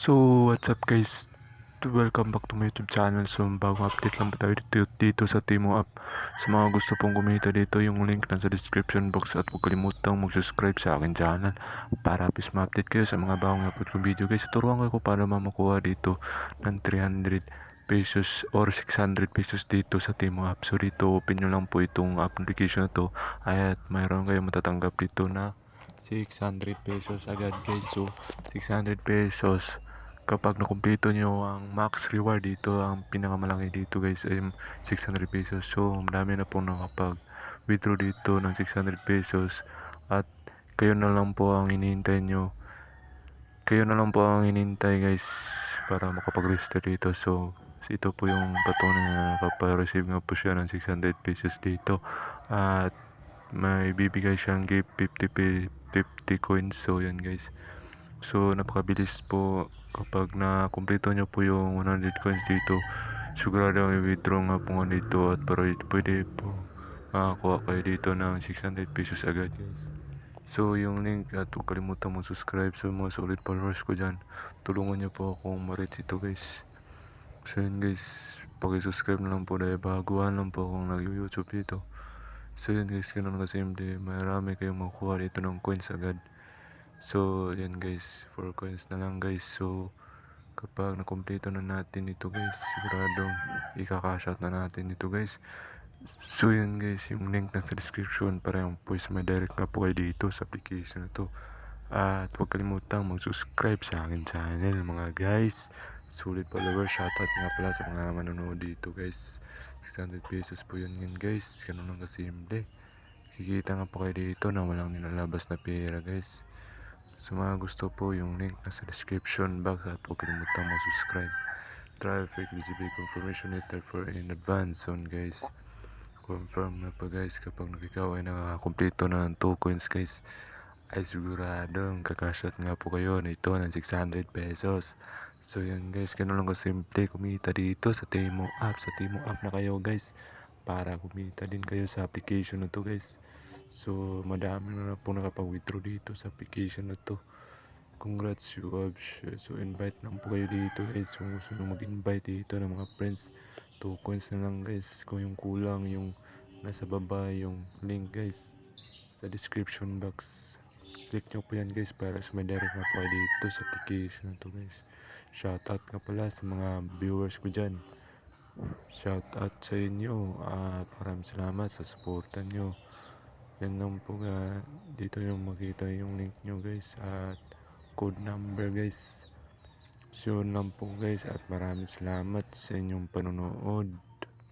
So, what's up guys? Welcome back to my YouTube channel. So, bagong update lang po tayo dito sa Timo app. Sa mga gusto pong kumita dito, yung link nasa description box at huwag kalimutang mag-subscribe sa akin channel para please ma-update kayo sa mga bagong upload kong video guys. Turuan ko paano makuha dito ng 300 pesos or 600 pesos dito sa Timo app. So, dito open nyo lang po itong application na to at mayroon kayong matatanggap dito na 600 pesos agad guys. So, 600 pesos kapag nakumpleto nyo ang max reward dito, ang pinakamalaki dito guys ay 600 pesos. So, marami na po nakapag withdraw dito ng 600 pesos at kayo na lang po ang hinihintay nyo. Kayo na lang po ang hinihintay guys para makapag-register dito. So, ito po yung patunay na nakapag-receive nga po siya ng 600 pesos dito. At may bibigay siyang gift 50 coins. So, yan guys. So, napakabilis po kapag na-complete nyo po yung 100 coins dito. Sigurado i-withdraw nga po nga dito at pwede po makakuha kayo dito ng 600 pesos agad guys. So, yung link at huwag kalimutan mo subscribe sa mga solid followers ko dyan. Tulungan nyo po akong ma-reach ito guys. So, yun guys. Pag-subscribe na lang po dahil baguhan lang po akong nag-YouTube dito. So, yun guys. Ganun kasimple. Marami kayong makukuha dito ng coins agad. So, yan guys, 4 coins na lang guys. So, kapag nakumpleto na natin ito guys, siguradong ikakashout na natin ito guys. So, yan guys, yung link nasa description para yung voice may direct na po kayo dito sa application na to. At huwag kalimutang mag-subscribe sa akin channel mga guys. Sulit followers, shoutout nga pala sa mga manonood dito guys. 600 pesos po yun guys, ganun lang kasimple. Kikita nga po kayo dito na walang nilalabas na pera guys. Sa mga gusto po, yung link nasa description box at huwag kalimutang mag-subscribe. Traffic visibility confirmation letter for in advance zone guys. Confirm na pa guys kapag ikaw ay nakakakumpleto na ng 2 coins guys, ay siguradong kakashot nga po kayo na ito ng 600 pesos. So yan guys, ganun lang kasimple kumita dito sa Timo app. Sa Timo app na kayo guys para kumita din kayo sa application na to guys. So, madami na po nakapag-withdraw dito sa application na to. Congrats, you have shared. So, invite lang po kayo dito guys. Kung gusto nyo mag-invite dito ng mga friends, 2 coins na lang guys. Kung yung kulang, yung nasa baba, yung link guys sa description box. Click nyo po yan guys para sumadirect na po kayo dito sa application na to guys. Shoutout nga pala sa mga viewers ko dyan. Shoutout sa inyo at maraming salamat sa suporta nyo. Yan lang po dito yung makita yung link nyo guys at code number guys. So yun lang po guys at maraming salamat sa inyong panonood.